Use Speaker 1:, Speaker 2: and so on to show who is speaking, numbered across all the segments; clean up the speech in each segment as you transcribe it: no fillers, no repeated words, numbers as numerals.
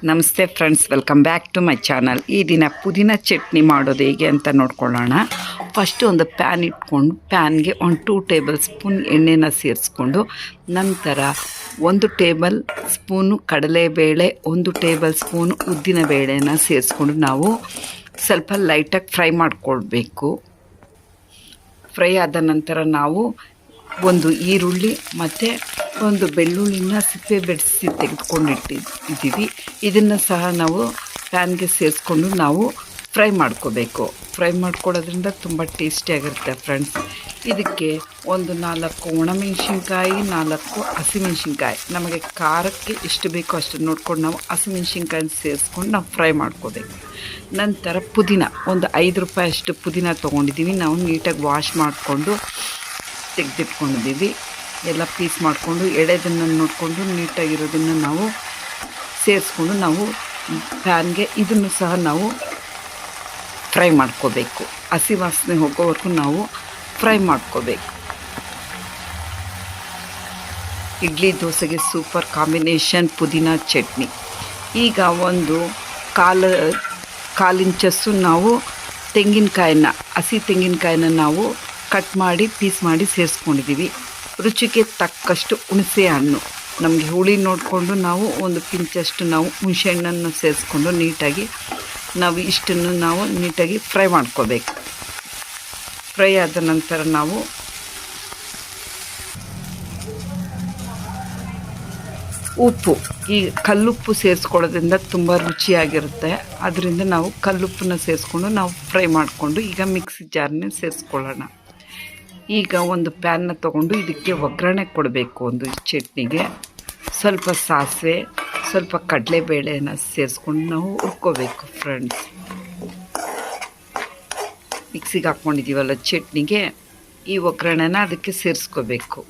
Speaker 1: ನಮಸ್ತೆ friends, welcome back to my channel. ಈ ದಿನ ಪುದೀನ ಚಟ್ನಿ ಮಾಡೋದು ಹೇಗೆ ಅಂತ ನೋಡ್ಕೊಳ್ಳೋಣ. ಫಸ್ಟು ಒಂದು ಪ್ಯಾನ್ ಇಟ್ಕೊಂಡು ಪ್ಯಾನ್ಗೆ 2 ಟೇಬಲ್ ಸ್ಪೂನ್ ಎಣ್ಣೆನ ಸೇರಿಸ್ಕೊಂಡು, ನಂತರ 1 ಟೇಬಲ್ ಸ್ಪೂನು ಕಡಲೆಬೇಳೆ, 1 ಟೇಬಲ್ ಸ್ಪೂನು ಉದ್ದಿನ ಬೇಳೆನ ಸೇರಿಸ್ಕೊಂಡು ನಾವು ಸ್ವಲ್ಪ ಲೈಟಾಗಿ ಫ್ರೈ ಮಾಡಿಕೊಳ್ಬೇಕು. ಫ್ರೈ ಆದ ನಂತರ ನಾವು ಒಂದು ಈರುಳ್ಳಿ ಮತ್ತು ಒಂದು ಬೆಳ್ಳುಳ್ಳಿನ ಸಿಪ್ಪೆ ಬಿಡಿಸಿ ತೆಗೆದುಕೊಂಡಿಟ್ಟಿದ್ದೀವಿ. ಇದನ್ನು ಸಹ ನಾವು ಪ್ಯಾನ್ಗೆ ಸೇರಿಸ್ಕೊಂಡು ನಾವು ಫ್ರೈ ಮಾಡ್ಕೋಬೇಕು. ಫ್ರೈ ಮಾಡ್ಕೊಳ್ಳೋದ್ರಿಂದ ತುಂಬ ಟೇಸ್ಟಿಯಾಗಿರುತ್ತೆ ಫ್ರೆಂಡ್ಸ್. ಇದಕ್ಕೆ ಒಂದು 4 ಒಣಮೆಣಸಿನ್ಕಾಯಿ, 4 ಹಸಿಮೆಣ್ಸಿನ್ಕಾಯಿ, ನಮಗೆ ಖಾರಕ್ಕೆ ಎಷ್ಟು ಬೇಕೋ ಅಷ್ಟು ನೋಡ್ಕೊಂಡು ನಾವು ಹಸಿಮೆಣ್ಸಿನ್ಕಾಯಿನ ಸೇರಿಸ್ಕೊಂಡು ನಾವು ಫ್ರೈ ಮಾಡ್ಕೋಬೇಕು. ನಂತರ ಪುದೀನ ಒಂದು 5 ರೂಪಾಯಿ ಅಷ್ಟು ಪುದೀನ ತೊಗೊಂಡಿದ್ದೀವಿ. ನಾವು ನೀಟಾಗಿ ವಾಶ್ ಮಾಡಿಕೊಂಡು ತೆಗೆದಿಟ್ಕೊಂಡಿದ್ದೀವಿ. ಎಲ್ಲ ಪೀಸ್ ಮಾಡಿಕೊಂಡು ಎಳೆದನ್ನು ನೋಡಿಕೊಂಡು ನೀಟಾಗಿರೋದನ್ನು ನಾವು ಸೇರಿಸ್ಕೊಂಡು ನಾವು ಪ್ಯಾನ್ಗೆ ಇದನ್ನು ಸಹ ನಾವು ಫ್ರೈ ಮಾಡ್ಕೋಬೇಕು. ಹಸಿ ವಾಸನೆ ಹೋಗೋವರೆಗೂ ನಾವು ಫ್ರೈ ಮಾಡ್ಕೋಬೇಕು. ಇಡ್ಲಿ ದೋಸೆಗೆ ಸೂಪರ್ ಕಾಂಬಿನೇಷನ್ ಪುದೀನ ಚಟ್ನಿ. ಈಗ ಒಂದು ಕಾಲಿಂಚಸ್ಸು ನಾವು ತೆಂಗಿನಕಾಯಿನ, ಹಸಿ ತೆಂಗಿನಕಾಯಿನ ನಾವು ಕಟ್ ಮಾಡಿ ಪೀಸ್ ಮಾಡಿ ಸೇರಿಸ್ಕೊಂಡಿದ್ದೀವಿ. ರುಚಿಗೆ ತಕ್ಕಷ್ಟು ಹುಣಸೆ ಹಣ್ಣು, ನಮಗೆ ಹುಳಿ ನೋಡಿಕೊಂಡು ನಾವು ಒಂದು ಪಿಂಚಷ್ಟು ನಾವು ಹುಣಸೆ ಹಣ್ಣನ್ನು ಸೇರಿಸ್ಕೊಂಡು ನೀಟಾಗಿ ನಾವು ಇಷ್ಟನ್ನು ನಾವು ನೀಟಾಗಿ ಫ್ರೈ ಮಾಡ್ಕೋಬೇಕು. ಫ್ರೈ ಆದ ನಂತರ ನಾವು ಉಪ್ಪು, ಈ ಕಲ್ಲುಪ್ಪು ಸೇರಿಸ್ಕೊಳ್ಳೋದ್ರಿಂದ ತುಂಬ ರುಚಿಯಾಗಿರುತ್ತೆ. ಅದರಿಂದ ನಾವು ಕಲ್ಲುಪ್ಪನ್ನ ಸೇರಿಸ್ಕೊಂಡು ನಾವು ಫ್ರೈ ಮಾಡಿಕೊಂಡು ಈಗ ಮಿಕ್ಸಿ ಜಾರ್ನ ಸೇರಿಸ್ಕೊಳ್ಳೋಣ. ಈಗ ಒಂದು ಪ್ಯಾನ್ನ ತೊಗೊಂಡು ಇದಕ್ಕೆ ಒಗ್ಗರಣೆ ಕೊಡಬೇಕು. ಒಂದು ಚಟ್ನಿಗೆ ಸ್ವಲ್ಪ ಸಾಸಿವೆ, ಸ್ವಲ್ಪ ಕಡಲೆಬೇಳೆನ ಸೇರಿಸ್ಕೊಂಡು ನಾವು ಹುರ್ಕೋಬೇಕು ಫ್ರೆಂಡ್ಸ್. ಮಿಕ್ಸಿಗೆ ಹಾಕ್ಕೊಂಡಿದ್ದೀವಲ್ಲ ಚಟ್ನಿಗೆ, ಈ ಒಗ್ಗರಣೆನ ಅದಕ್ಕೆ ಸೇರಿಸ್ಕೋಬೇಕು.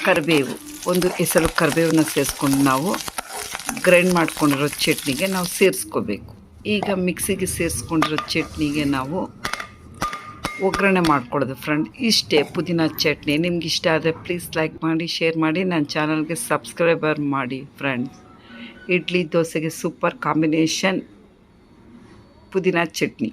Speaker 1: ಕರಿಬೇವು, ಒಂದು ಎಸಳು ಕರಿಬೇವನ್ನ ಸೇರಿಸ್ಕೊಂಡು ನಾವು ಗ್ರೈಂಡ್ ಮಾಡ್ಕೊಂಡಿರೋ ಚಟ್ನಿಗೆ ನಾವು ಸೇರಿಸ್ಕೋಬೇಕು. ಈಗ ಮಿಕ್ಸಿಗೆ ಸೇರಿಸ್ಕೊಂಡಿರೋ ಚಟ್ನಿಗೆ ನಾವು ಒಗ್ಗರಣೆ ಮಾಡ್ಕೊಳ್ಳೋದು ಫ್ರೆಂಡ್. ಇಷ್ಟೇ ಪುದೀನ ಚಟ್ನಿ. ನಿಮ್ಗೆ ಇಷ್ಟ ಆದರೆ ಪ್ಲೀಸ್ ಲೈಕ್ ಮಾಡಿ, ಶೇರ್ ಮಾಡಿ, ನನ್ನ ಚಾನಲ್ಗೆ ಸಬ್ಸ್ಕ್ರೈಬರ್ ಮಾಡಿ ಫ್ರೆಂಡ್ಸ್. ಇಡ್ಲಿ ದೋಸೆಗೆ ಸೂಪರ್ ಕಾಂಬಿನೇಷನ್ ಪುದೀನ ಚಟ್ನಿ.